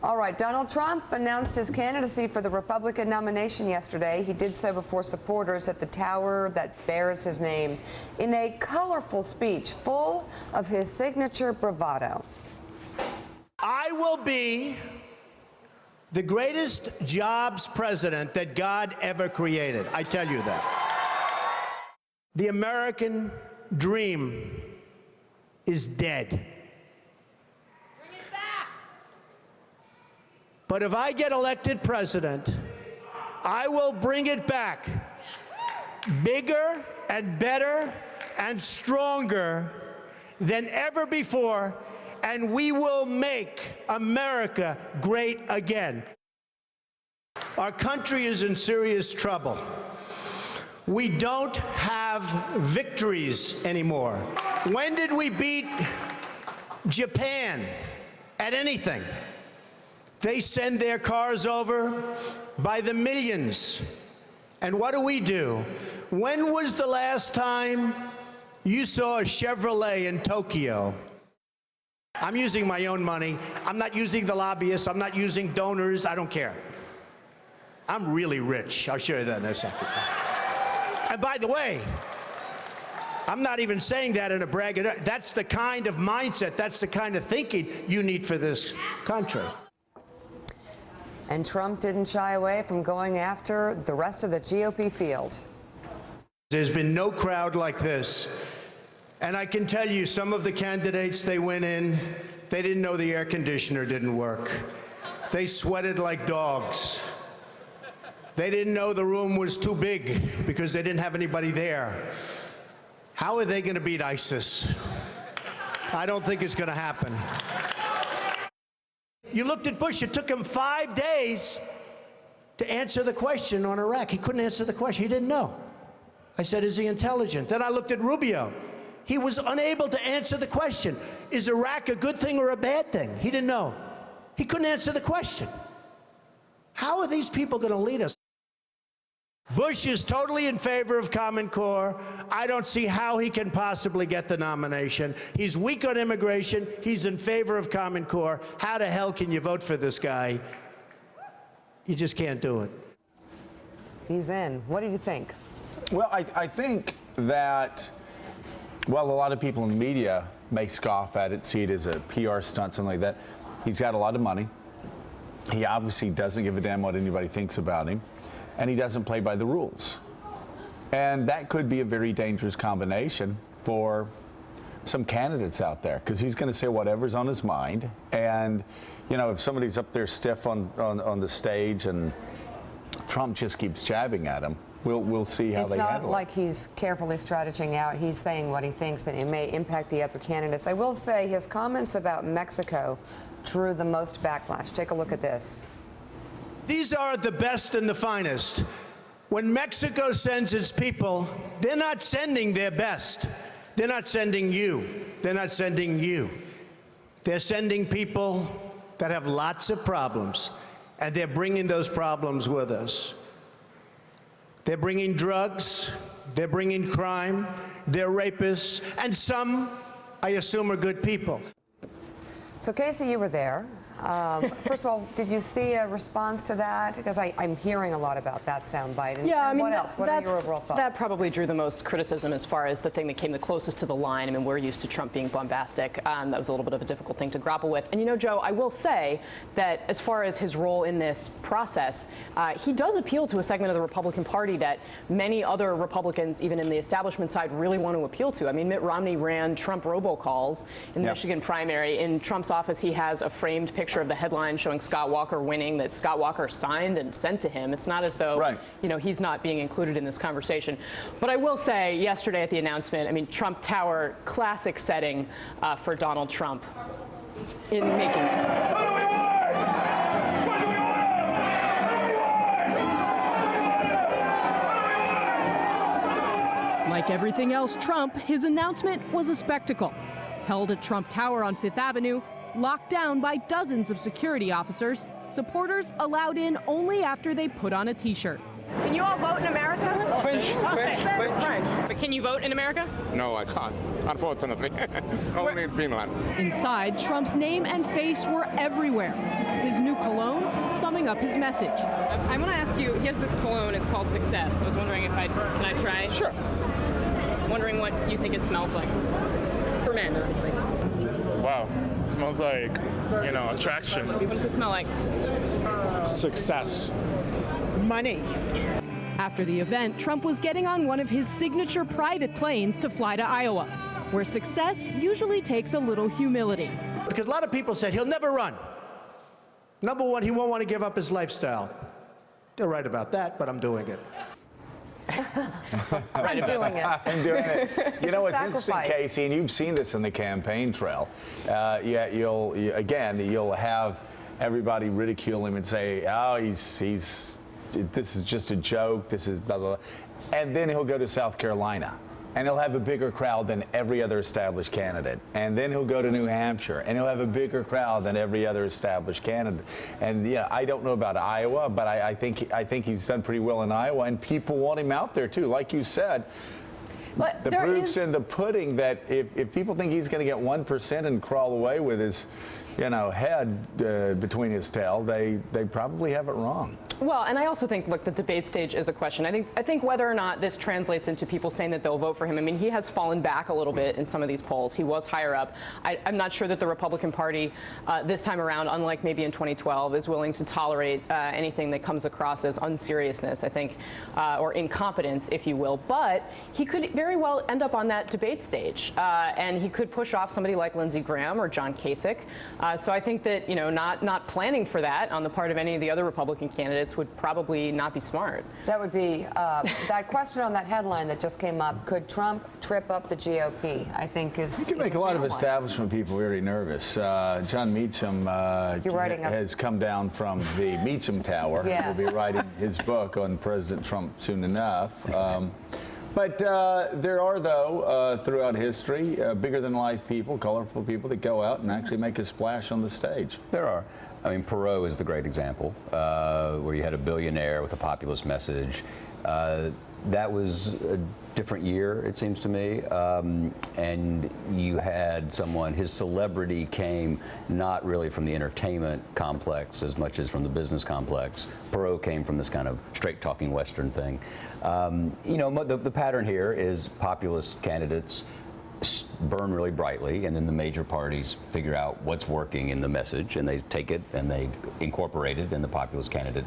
All right, Donald Trump announced his candidacy for the Republican nomination yesterday. He did so before supporters at the tower that bears his name in a colorful speech full of his signature bravado. I will be the greatest jobs president that God ever created. I tell you that. The American dream is dead. But if I get elected president, I will bring it back bigger and better and stronger than ever before, and we will make America great again. Our country is in serious trouble. We don't have victories anymore. When did we beat Japan at anything? They send their cars over by the millions. And what do? When was the last time you saw a Chevrolet in Tokyo? I'm using my own money. I'm not using the lobbyists. I'm not using donors. I don't care. I'm really rich. I'll show you that in a second. And by the way, I'm not even saying that in a braggadocio. That's the kind of mindset, that's the kind of thinking you need for this country. And Trump didn't shy away from going after the rest of the GOP field. There's been no crowd like this. And I can tell you, some of the candidates, they went in, they didn't know the air conditioner didn't work. They sweated like dogs. They didn't know the room was too big because they didn't have anybody there. How are they going to beat ISIS? I don't think it's going to happen. You looked at Bush, it took him 5 days to answer the question on Iraq. He couldn't answer the question, he didn't know. I said, is he intelligent? Then I looked at Rubio. He was unable to answer the question. Is Iraq a good thing or a bad thing? He didn't know. He couldn't answer the question. How are these people going to lead us? Bush is totally in favor of Common Core. I don't see how he can possibly get the nomination. He's weak on immigration. He's in favor of Common Core. How the hell can you vote for this guy? You just can't do it. He's in. What do you think? Well, I think that, well, a lot of people in the media may scoff at it, see it as a PR stunt, something like that. He's got a lot of money. He obviously doesn't give a damn what anybody thinks about him. And he doesn't play by the rules. And that could be a very dangerous combination for some candidates out there, because he's going to say whatever's on his mind. And, you know, if somebody's up there stiff on the stage and Trump just keeps jabbing at him, we'll see how they handle it. It's not like he's carefully strategizing out. He's saying what he thinks, and it may impact the other candidates. I will say his comments about Mexico drew the most backlash. Take a look at this. These are the best and the finest. When Mexico sends its people, they're not sending their best. They're not sending you. They're not sending you. They're sending people that have lots of problems, and they're bringing those problems with us. They're bringing drugs, they're bringing crime, they're rapists, and some, I assume, are good people. So, Casey, you were there. First of all, did you see a response to that? Because I'm hearing a lot about that soundbite. And, yeah, I mean, what else? What are your overall thoughts? That probably drew the most criticism as far as the thing that came the closest to the line. I mean, we're used to Trump being bombastic. That was a little bit of a difficult thing to grapple with. And, you know, Joe, I will say that as far as his role in this process, he does appeal to a segment of the Republican Party that many other Republicans, even in the establishment side, really want to appeal to. I mean, Mitt Romney ran Trump robocalls in the Michigan primary. In Trump's office, he has a framed picture of the headline showing Scott Walker winning that Scott Walker signed and sent to him. It's not as though, you know, he's not being included in this conversation. But I will say, yesterday at the announcement, I mean, Trump Tower, classic setting for Donald Trump in making. Like everything else Trump, his announcement was a spectacle. Held at Trump Tower on Fifth Avenue, locked down by dozens of security officers, supporters allowed in only after they put on a T-shirt. Can you all vote in America? French. But can you vote in America? No, I can't, unfortunately. Only in Finland. Inside, Trump's name and face were everywhere. his new cologne summing up his message. I want to ask you, he has this cologne, it's called Success. I was wondering if can I try? Sure. Wondering what you think it smells like. For men, obviously. Wow, it smells like, attraction. What does it smell like? Success. Money. After the event, Trump was getting on one of his signature private planes to fly to Iowa, where success usually takes a little humility. Because a lot of people said he'll never run. Number one, he won't want to give up his lifestyle. They're right about that, but I'm doing it. I'm doing it. I'm doing it. You know, it's interesting, Sacrifice. Casey, and you've seen this in the campaign trail. You'll have everybody ridicule him and say, oh, this is just a joke, this is blah, blah, blah. And then he'll go to South Carolina, and he'll have a bigger crowd than every other established candidate. And then he'll go to New Hampshire, and he'll have a bigger crowd than every other established candidate. And yeah, I don't know about Iowa, but I think he's done pretty well in Iowa, and people want him out there too. Like you said, But the proof's in the pudding that if people think he's going to get 1% and crawl away with his, head between his tail, they probably have it wrong. Well, and I also think, look, the debate stage is a question. I think whether or not this translates into people saying that they'll vote for him. I mean, he has fallen back a little bit in some of these polls. He was higher up. I'm not sure that the Republican Party this time around, unlike maybe in 2012, is willing to tolerate anything that comes across as unseriousness, I think, or incompetence, if you will. But he could very well end up on that debate stage, and he could push off somebody like Lindsey Graham or John Kasich. So I think that, not planning for that on the part of any of the other Republican candidates would probably not be smart. That would be that question on that headline that just came up. Could Trump trip up the GOP? I think is. You can make a lot of establishment people very nervous. John Meacham has come down from the Meacham Tower. Yes. He'll be writing his book on President Trump soon enough. But there are, though, throughout history, bigger-than-life people, colorful people that go out and actually make a splash on the stage. There are. I mean, Perot is the great example, where you had a billionaire with a populist message. That was a different year, it seems to me. And you had someone, his celebrity came not really from the entertainment complex as much as from the business complex. Perot came from this kind of straight-talking Western thing. The pattern here is populist candidates burn really brightly, and then the major parties figure out what's working in the message, and they take it and they incorporate it, and the populist candidate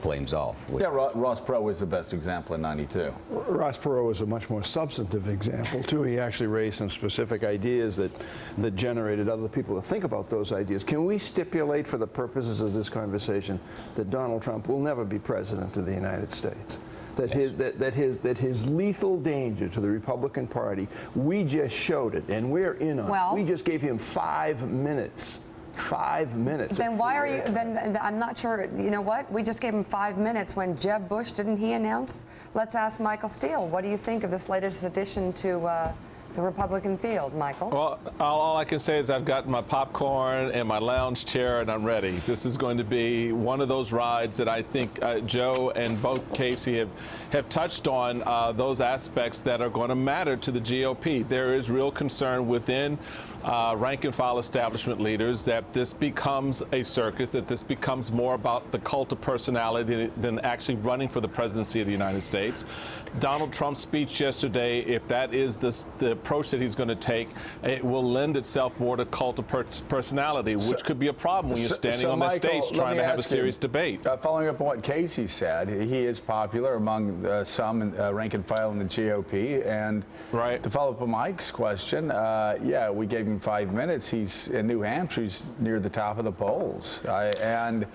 flames off. Yeah, Ross Perot was the best example in '92. Ross Perot was a much more substantive example, too. He actually raised some specific ideas that generated other people to think about those ideas. Can we stipulate for the purposes of this conversation that Donald Trump will never be president of the United States? That his lethal danger to the Republican Party, we just showed it, and we're in on it. We just gave him 5 minutes. 5 minutes. Then why are you? Then I'm not sure. You know what? We just gave him 5 minutes when Jeb Bush, didn't he announce? Let's ask Michael Steele. What do you think of this latest addition to the Republican field, Michael? Well, all I can say is I've got my popcorn and my lounge chair, and I'm ready. This is going to be one of those rides that I think Joe and both Casey have touched on, those aspects that are going to matter to the GOP. There is real concern within rank and file establishment leaders that this becomes a circus, that this becomes more about the cult of personality than actually running for the presidency of the United States. Donald Trump's speech yesterday, if that is the approach that he's going to take, it will lend itself more to cult of personality, which could be a problem when you're standing on that stage trying to have a serious debate. Following up on what Casey said, he is popular among some rank and file in the GOP. And to follow up on Mike's question, yeah, we gave him 5 minutes. He's in New Hampshire. He's near the top of the polls. And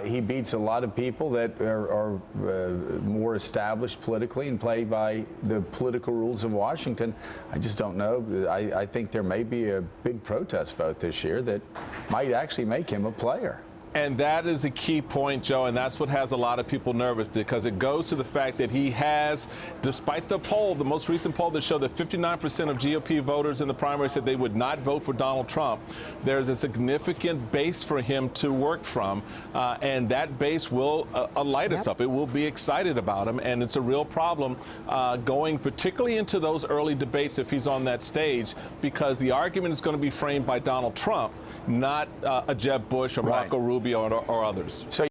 he beats a lot of people that are more established politically and play by the political rules of Washington. I just don't know. I think there may be a big protest vote this year that might actually make him a player. And that is a key point, Joe, and that's what has a lot of people nervous, because it goes to the fact that he has, despite the poll, the most recent poll that showed that 59% of GOP voters in the primary said they would not vote for Donald Trump, there's a significant base for him to work from, and that base will light us up. It will be excited about him, and it's a real problem going particularly into those early debates if he's on that stage, because the argument is going to be framed by Donald Trump. not a Jeb Bush or Right. Marco Rubio or others. So